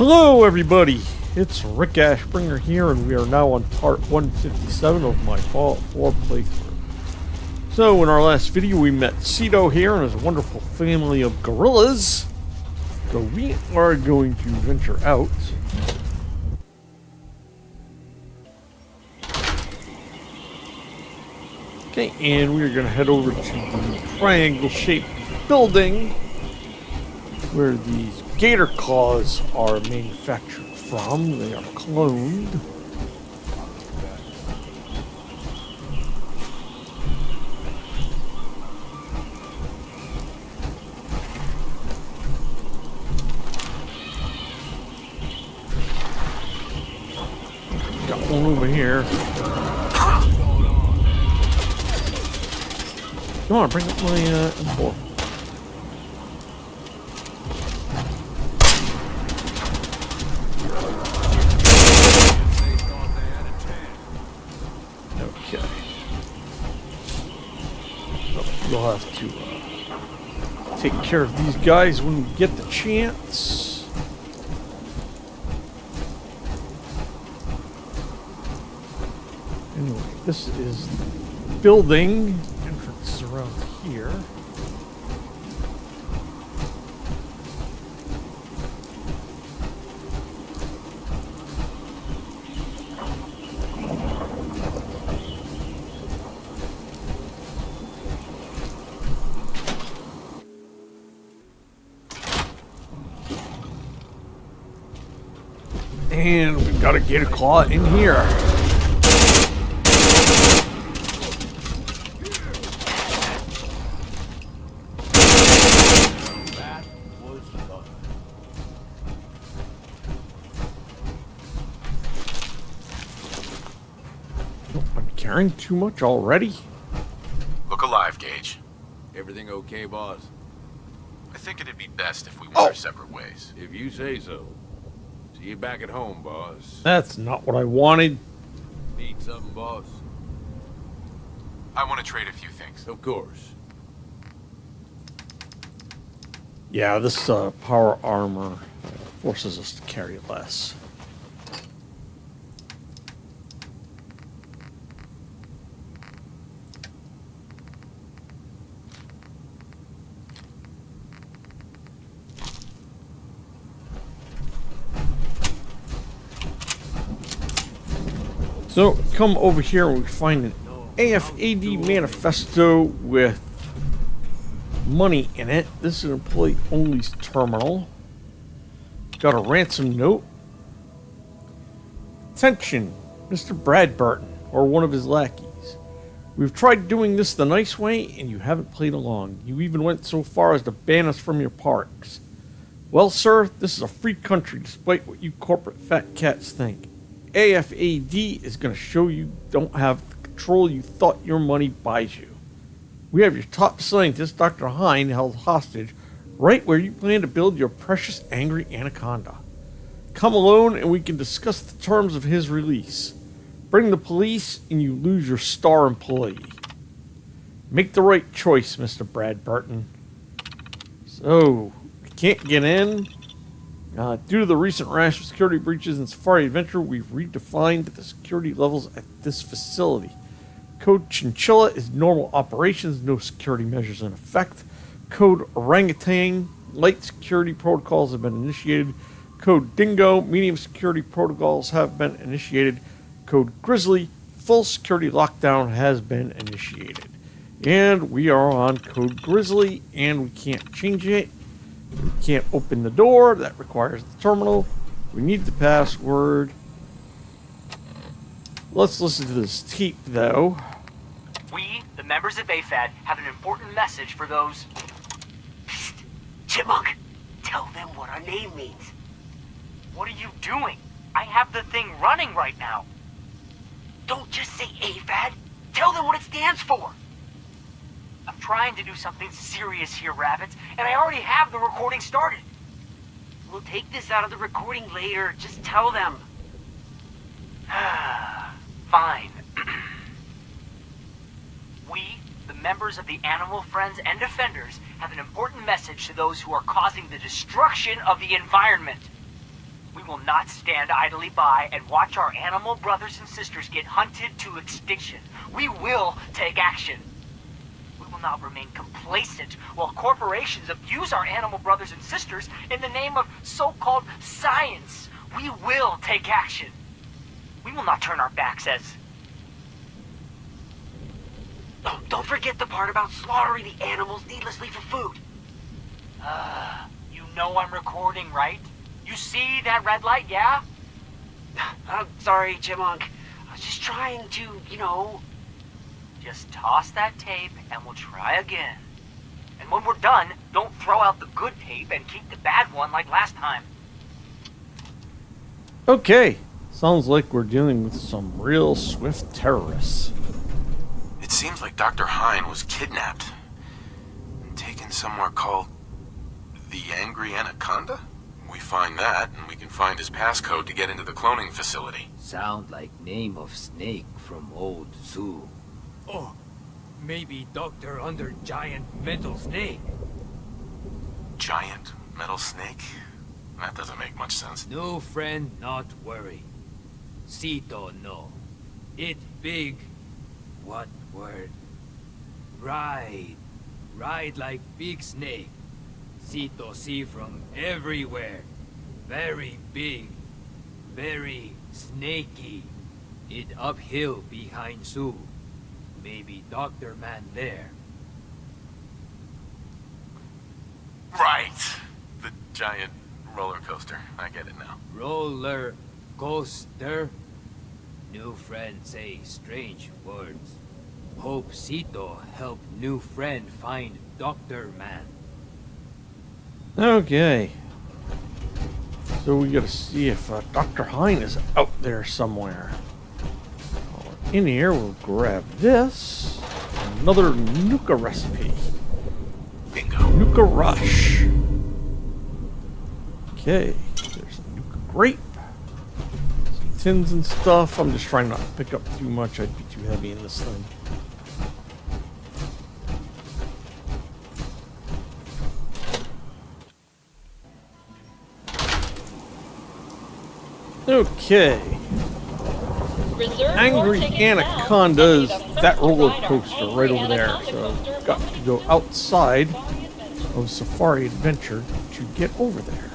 Hello everybody, it's Rick Ashbringer here, and we are now on part 157 of my Fallout 4 playthrough. So in our last video we met Cito here and his wonderful family of gorillas. So we are going to venture out. Okay, and we are going to head over to the triangle-shaped building where these gator claws are manufactured from. They are cloned. Got one over here. Come on, bring up my M4. Okay. So we'll have to take care of these guys when we get the chance. Anyway, this is the building. Entrance is around here. And we've got a gator claw in here. That was fun. Oh, I'm carrying too much already. Look alive, Gage. Everything okay, boss? I think it'd be best if we went our separate ways. If you say so. See you back at home, boss. That's not what I wanted. Need something, boss? I want to trade a few things. Of course. Yeah, this power armor forces us to carry less. So, come over here and we find an AFAD manifesto with money in it. This is an employee-only terminal. Got a ransom note. Attention, Mr. Bradburton, or one of his lackeys. We've tried doing this the nice way, and you haven't played along. You even went so far as to ban us from your parks. Well, sir, this is a free country, despite what you corporate fat cats think. AFAD is going to show you don't have the control you thought your money buys you. We have your top scientist, Dr. Hine, held hostage right where you plan to build your precious angry anaconda. Come alone and we can discuss the terms of his release. Bring the police and you lose your star employee. Make the right choice, Mr. Bradburton. So, we can't get in. Due to the recent rash of security breaches in Safari Adventure, we've redefined the security levels at this facility. Code Chinchilla is normal operations, no security measures in effect. Code Orangutan, light security protocols have been initiated. Code Dingo, medium security protocols have been initiated. Code Grizzly, full security lockdown has been initiated. And we are on Code Grizzly, and we can't change it. We can't open the door. That requires the terminal. We need the password. Let's listen to this tape, though. We, the members of AFAD, have an important message for those... Psst! Chipmunk! Tell them what our name means. What are you doing? I have the thing running right now. Don't just say AFAD. Tell them what it stands for. I'm trying to do something serious here, Rabbits, and I already have the recording started. We'll take this out of the recording later. Just tell them. Fine. We, the members of the Animal Friends and Defenders, have an important message to those who are causing the destruction of the environment. We will not stand idly by and watch our animal brothers and sisters get hunted to extinction. We will take action. We will not remain complacent while corporations abuse our animal brothers and sisters in the name of so-called science. We will take action. We will not turn our backs as... Oh, don't forget the part about slaughtering the animals needlessly for food. You know I'm recording, right? You see that red light, yeah? Sorry, Chipmunk. I was just trying to, you know... Just toss that tape and we'll try again. And when we're done, don't throw out the good tape and keep the bad one like last time. Okay. Sounds like we're dealing with some real swift terrorists. It seems like Dr. Hine was kidnapped and taken somewhere called the Angry Anaconda? We find that, and we can find his passcode to get into the cloning facility. Sound like name of snake from old zoo. Oh, maybe Doctor under giant metal snake. Giant metal snake? That doesn't make much sense. No friend, not worry. Sito no. It big. What word? Ride. Ride like big snake. Sito see from everywhere. Very big. Very snaky. It uphill behind zoo. Maybe Dr. Man there. Right! The giant roller coaster. I get it now. Roller coaster. New friend say strange words. Hope Sito help new friend find Dr. Man. Okay. So we gotta see if Dr. Hine is out there somewhere. In here, we'll grab this. Another Nuka recipe. Bingo. Nuka Rush. Okay, there's a Nuka Grape. Some tins and stuff. I'm just trying not to pick up too much. I'd be too heavy in this thing. Okay. Angry Anaconda is that roller coaster right over there. So got to go outside of Safari Adventure to get over there.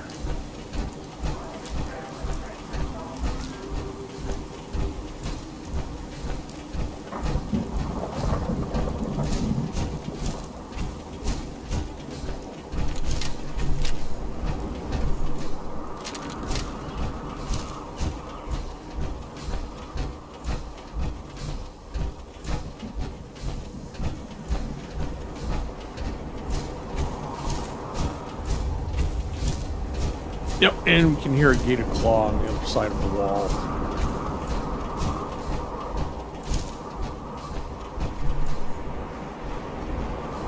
Yep, and we can hear a gator claw on the other side of the wall.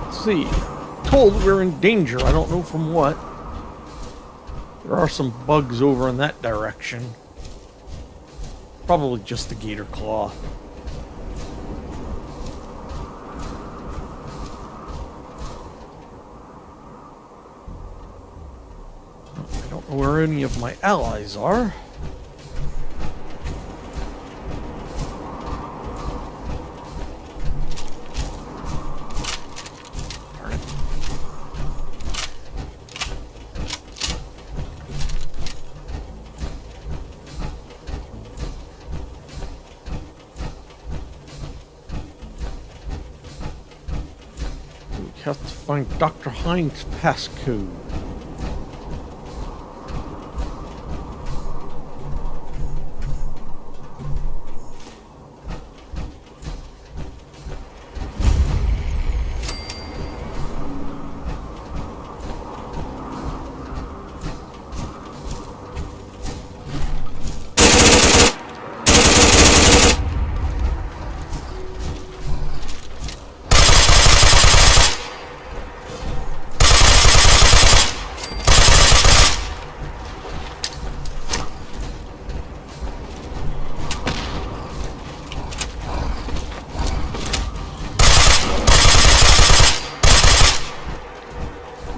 Let's see. Told we're in danger. I don't know from what. There are some bugs over in that direction. Probably just the gator claw. Where any of my allies are. Darn it. We have to find Dr. Hine's passcode.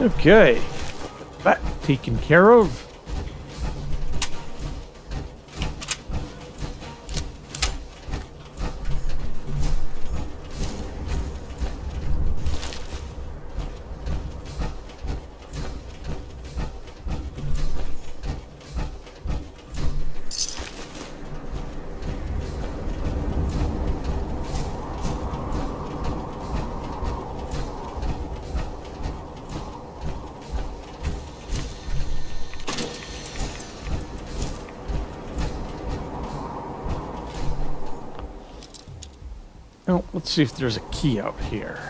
Okay, that taken care of. Let's see if there's a key out here.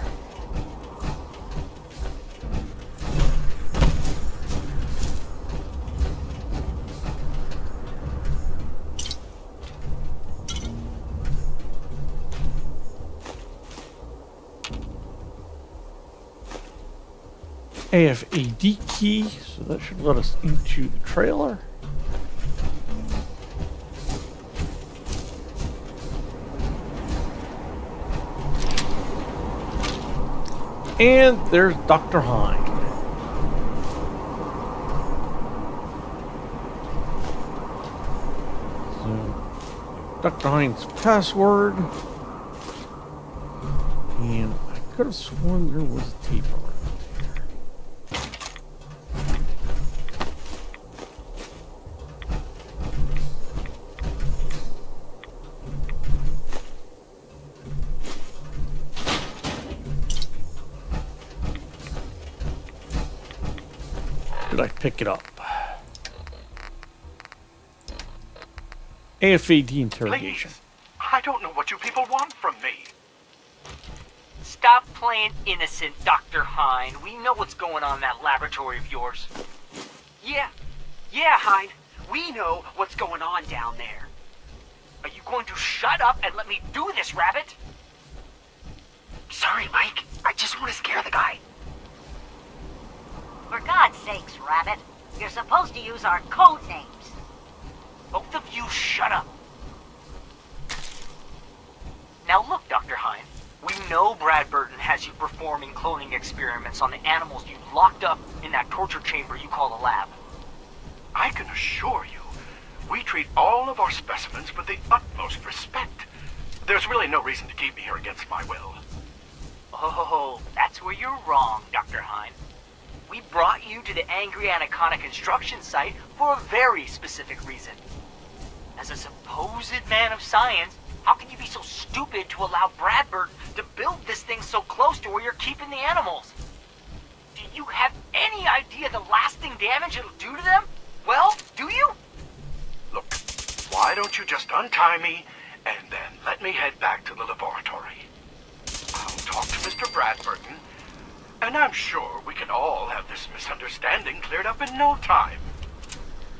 AFAD key, so that should let us into the trailer. And there's Dr. Hine. So, Dr. Hine's password. And I could have sworn there was a tape around here. Did I pick it up? AFAD interrogation. Please, I don't know what you people want from me. Stop playing innocent, Dr. Hine. We know what's going on in that laboratory of yours. Yeah, Hein. We know what's going on down there. Are you going to shut up and let me do this, Rabbit? Sorry, Mike. I just want to scare the guy. For God's sakes, Rabbit. You're supposed to use our code names. Both of you shut up. Now look, Dr. Hine. We know Brad Burton has you performing cloning experiments on the animals you locked up in that torture chamber you call a lab. I can assure you, we treat all of our specimens with the utmost respect. There's really no reason to keep me here against my will. Oh, that's where you're wrong, Dr. Hine. We brought you to the Angry Anaconda construction site for a very specific reason. As a supposed man of science, how can you be so stupid to allow Brad Burton to build this thing so close to where you're keeping the animals? Do you have any idea the lasting damage it'll do to them? Well, do you? Look, why don't you just untie me and then let me head back to the laboratory? I'll talk to Mr. Brad Burton, and I'm sure we can all have this misunderstanding cleared up in no time.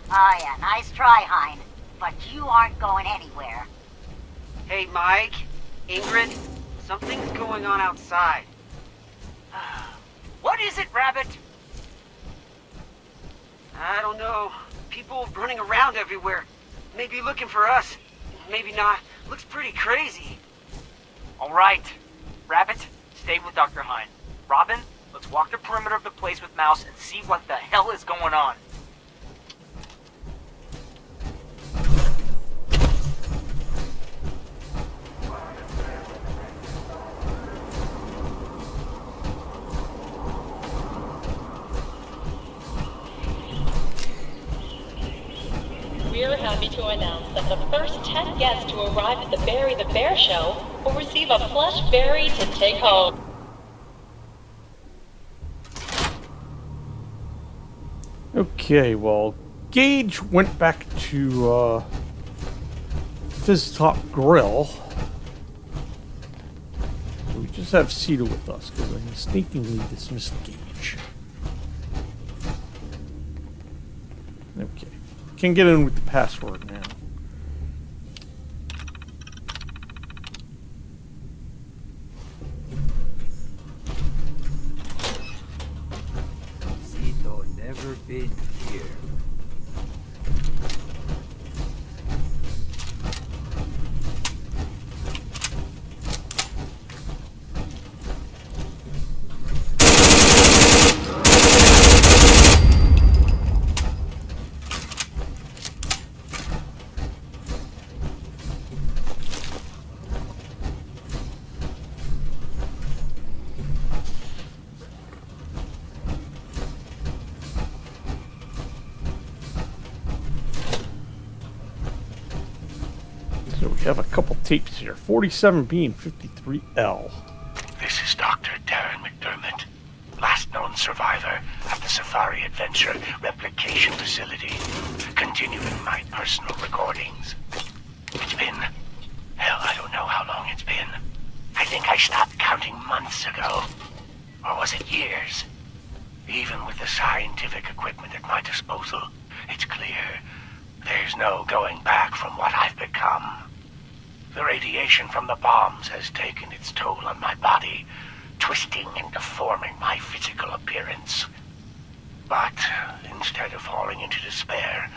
Oh yeah, nice try, Hein. But you aren't going anywhere. Hey, Mike, Ingrid, something's going on outside. What is it, Rabbit? I don't know. People running around everywhere. Maybe looking for us. Maybe not. Looks pretty crazy. All right. Rabbit, stay with Dr. Hine. Robin, let's walk the perimeter of the place with Mouse and see what the hell is going on. We're happy to announce that the first 10 guests to arrive at the Barry the Bear show will receive a plush berry to take home. Okay, well, Gage went back to Fizz Top Grill. So we just have Cedar with us because I mistakenly dismissed Gage. Okay. Can get in with the password now. Cito never been here. So we have a couple tapes here, 47B and 53L. This is Dr. Darren McDermott, last known survivor of the Safari Adventure Replication Facility, continuing my personal recordings. It's been, hell, I don't know how long it's been. I think I stopped counting months ago? Or was it years? Even with the scientific equipment at my disposal, it's clear there's no going back from what I've become. The radiation from the bombs has taken its toll on my body, twisting and deforming my physical appearance. But instead of falling into despair,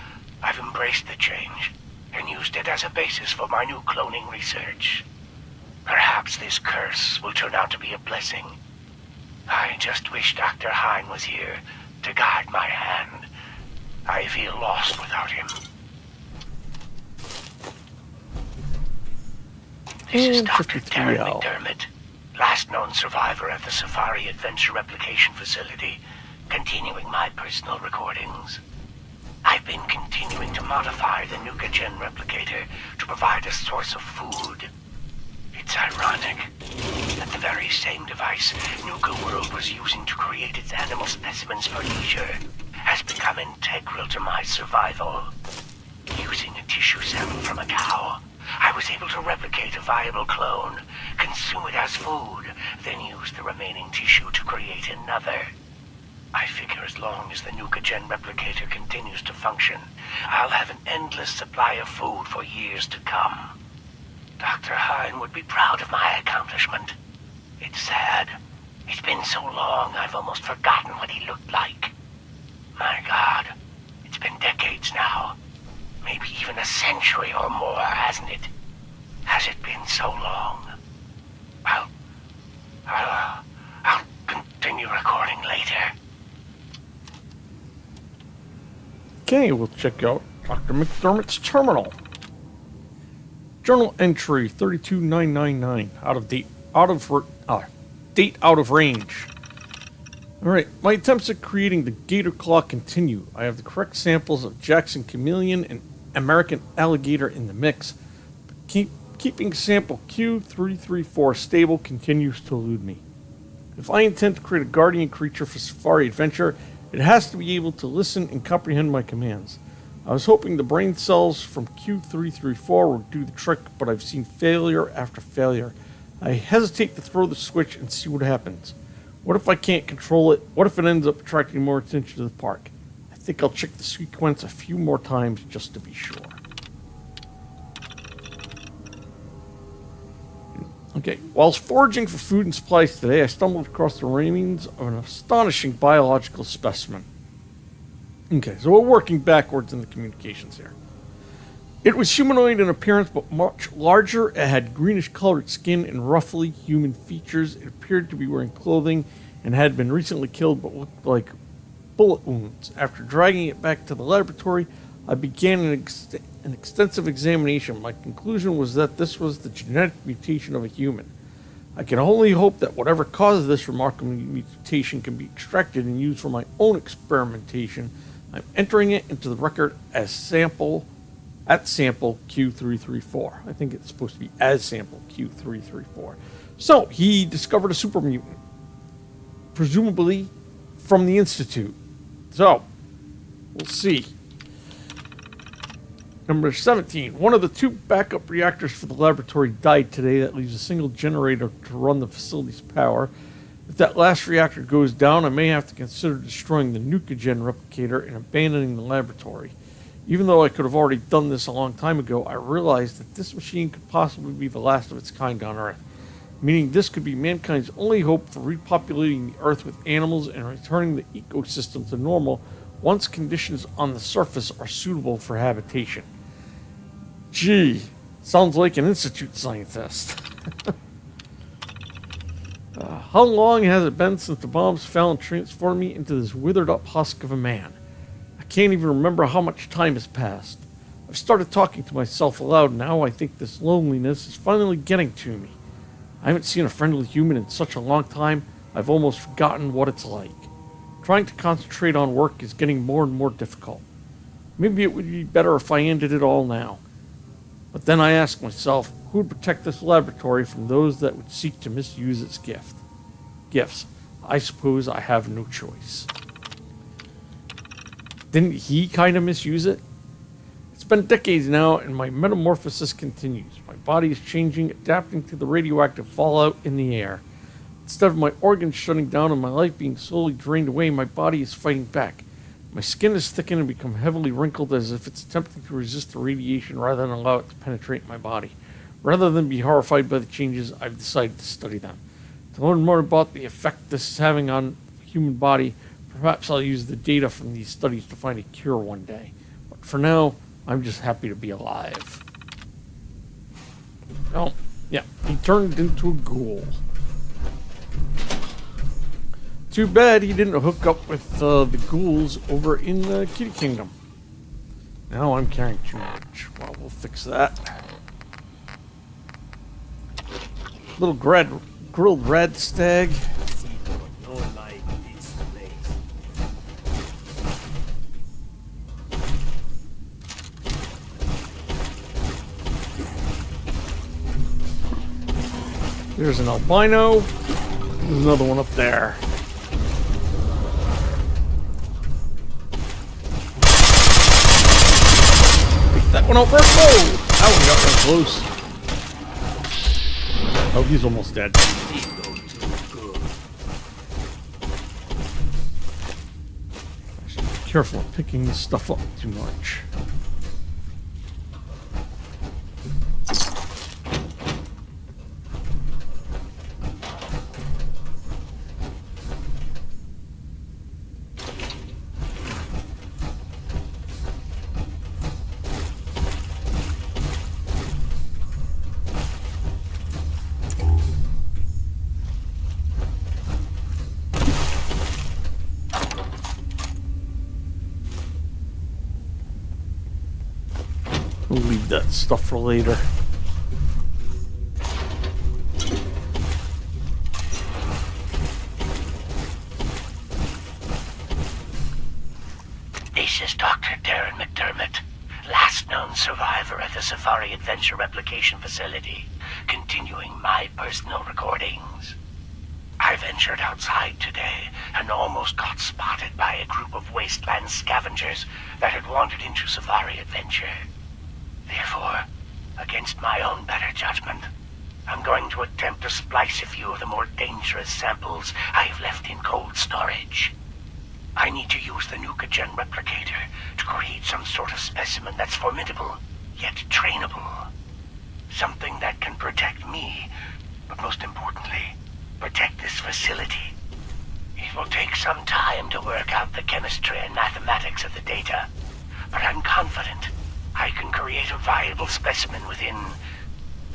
I've embraced the change and used it as a basis for my new cloning research. Perhaps this curse will turn out to be a blessing. I just wish Dr. Hein was here to guide my hand. I feel lost without him. This is Dr. Darren McDermott, last known survivor at the Safari Adventure Replication Facility, continuing my personal recordings. I've been continuing to modify the Nuka-Gen replicator to provide a source of food. It's ironic that the very same device Nuka-World was using to create its animal specimens for leisure has become integral to my survival. Using a tissue sample from a cow, I was able to replicate a viable clone, consume it as food, then use the remaining tissue to create another. I figure as long as the Nuka-Gen replicator continues to function, I'll have an endless supply of food for years to come. Dr. Hein would be proud of my accomplishment. It's sad. It's been so long I've almost forgotten what he looked like. My God, it's been decades now. Maybe even a century or more, hasn't it? Has it been so long? I'll continue recording later. Okay, we'll check out Dr. McDermott's terminal. Journal entry 32999. Date out of range. Alright, my attempts at creating the gator claw continue. I have the correct samples of Jackson chameleon and American alligator in the mix. But keeping sample Q334 stable continues to elude me. If I intend to create a guardian creature for Safari Adventure, it has to be able to listen and comprehend my commands. I was hoping the brain cells from Q334 would do the trick, but I've seen failure after failure. I hesitate to throw the switch and see what happens. What if I can't control it? What if it ends up attracting more attention to the park? I think I'll check the sequence a few more times just to be sure. Okay, whilst foraging for food and supplies today, I stumbled across the remains of an astonishing biological specimen. Okay, so we're working backwards in the communications here. It was humanoid in appearance, but much larger. It had greenish-colored skin and roughly human features. It appeared to be wearing clothing and had been recently killed, but looked like bullet wounds. After dragging it back to the laboratory, I began an extensive examination. My conclusion was that this was the genetic mutation of a human. I can only hope that whatever causes this remarkable mutation can be extracted and used for my own experimentation. I'm entering it into the record as sample Q334. I think it's supposed to be as sample Q334. So, he discovered a super mutant, presumably from the Institute. So, we'll see. Number 17. One of the two backup reactors for the laboratory died today. That leaves a single generator to run the facility's power. If that last reactor goes down, I may have to consider destroying the Nuka-Gen replicator and abandoning the laboratory. Even though I could have already done this a long time ago, I realized that this machine could possibly be the last of its kind on Earth, meaning this could be mankind's only hope for repopulating the Earth with animals and returning the ecosystem to normal once conditions on the surface are suitable for habitation. Gee, sounds like an Institute scientist. How long has it been since the bombs fell and transformed me into this withered up husk of a man? I can't even remember how much time has passed. I've started talking to myself aloud now. I think this loneliness is finally getting to me. I haven't seen a friendly human in such a long time, I've almost forgotten what it's like. Trying to concentrate on work is getting more and more difficult. Maybe it would be better if I ended it all now. But then I ask myself, who would protect this laboratory from those that would seek to misuse its gifts? I suppose I have no choice. Didn't he kind of misuse it? It's been decades now, and my metamorphosis continues. My body is changing, adapting to the radioactive fallout in the air. Instead of my organs shutting down and my life being slowly drained away, my body is fighting back. My skin has thickened and become heavily wrinkled as if it's attempting to resist the radiation rather than allow it to penetrate my body. Rather than be horrified by the changes, I've decided to study them. To learn more about the effect this is having on the human body, perhaps I'll use the data from these studies to find a cure one day. But for now, I'm just happy to be alive. Oh, yeah, he turned into a ghoul. Too bad he didn't hook up with the ghouls over in the Kitty Kingdom. Now I'm carrying too much. Well, we'll fix that. Little grilled red stag. There's an albino. There's another one up there. Take that one out first. Oh! That one got real close. Oh, he's almost dead. I should be careful of picking this stuff up too much. We'll leave that stuff for later. This is Dr. Darren McDermott, last known survivor at the Safari Adventure Replication Facility, continuing my personal recordings. I ventured outside today and almost got spotted by a group of wasteland scavengers that had wandered into Safari Adventure. Therefore, against my own better judgment, I'm going to attempt to splice a few of the more dangerous samples I've left in cold storage. I need to use the Nuka-Gen replicator to create some sort of specimen that's formidable, yet trainable. Something that can protect me, but most importantly, protect this facility. It will take some time to work out the chemistry and mathematics of the data, but I'm confident I can create a viable specimen within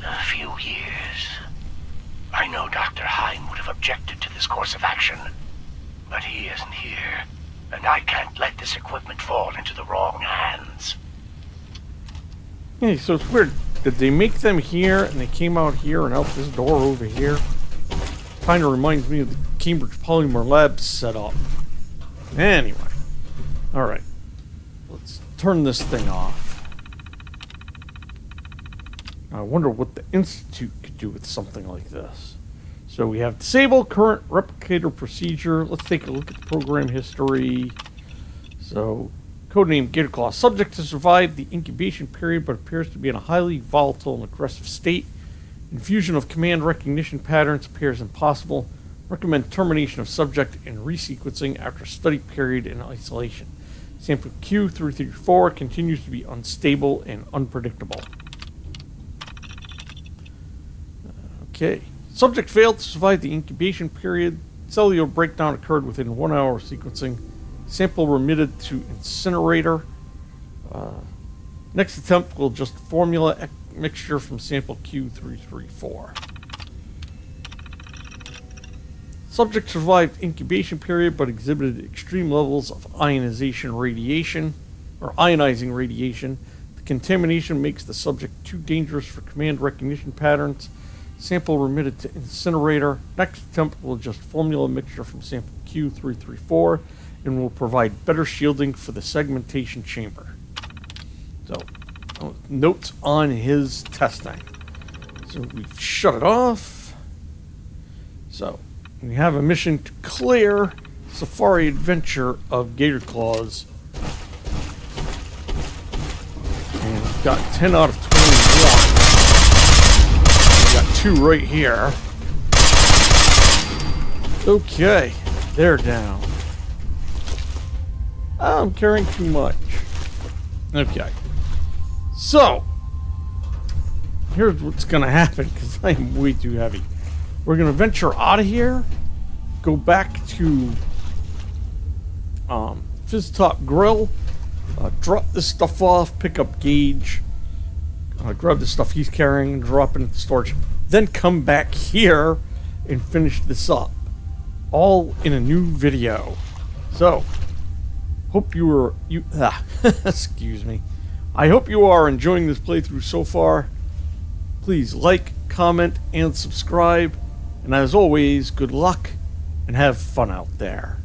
a few years. I know Dr. Hine would have objected to this course of action, but he isn't here, and I can't let this equipment fall into the wrong hands. Hey, so it's weird. Did they make them here and they came out here and out this door over here? Kind of reminds me of the Cambridge Polymer Labs setup. Anyway. Alright. Let's turn this thing off. I wonder what the Institute could do with something like this. So we have disable current replicator procedure. Let's take a look at the program history. So, codename Gatorclaw. Subject to survive the incubation period, but appears to be in a highly volatile and aggressive state. Infusion of command recognition patterns appears impossible. Recommend termination of subject and resequencing after study period in isolation. Sample Q334 continues to be unstable and unpredictable. Okay. Subject failed to survive the incubation period. Cellular breakdown occurred within 1 hour of sequencing. Sample remitted to incinerator. Next attempt will just formula mixture from sample Q334. Subject survived incubation period but exhibited extreme levels of ionizing radiation. The contamination makes the subject too dangerous for command recognition patterns. Sample remitted to incinerator. Next attempt will adjust formula mixture from sample Q334 and will provide better shielding for the segmentation chamber. So, notes on his testing. So we've shut it off. So, we have a mission to clear Safari Adventure of Gator Claws. got 10 out of 21. We got 2 right here. Okay, they're down. I'm carrying too much. Okay. So, here's what's going to happen, because I am way too heavy. We're going to venture out of here, go back to Fizz Top Grill, drop this stuff off, pick up Gage, grab the stuff he's carrying, drop it into storage, then come back here and finish this up. All in a new video. So, hope excuse me. I hope you are enjoying this playthrough so far. Please like, comment, and subscribe. And as always, good luck and have fun out there.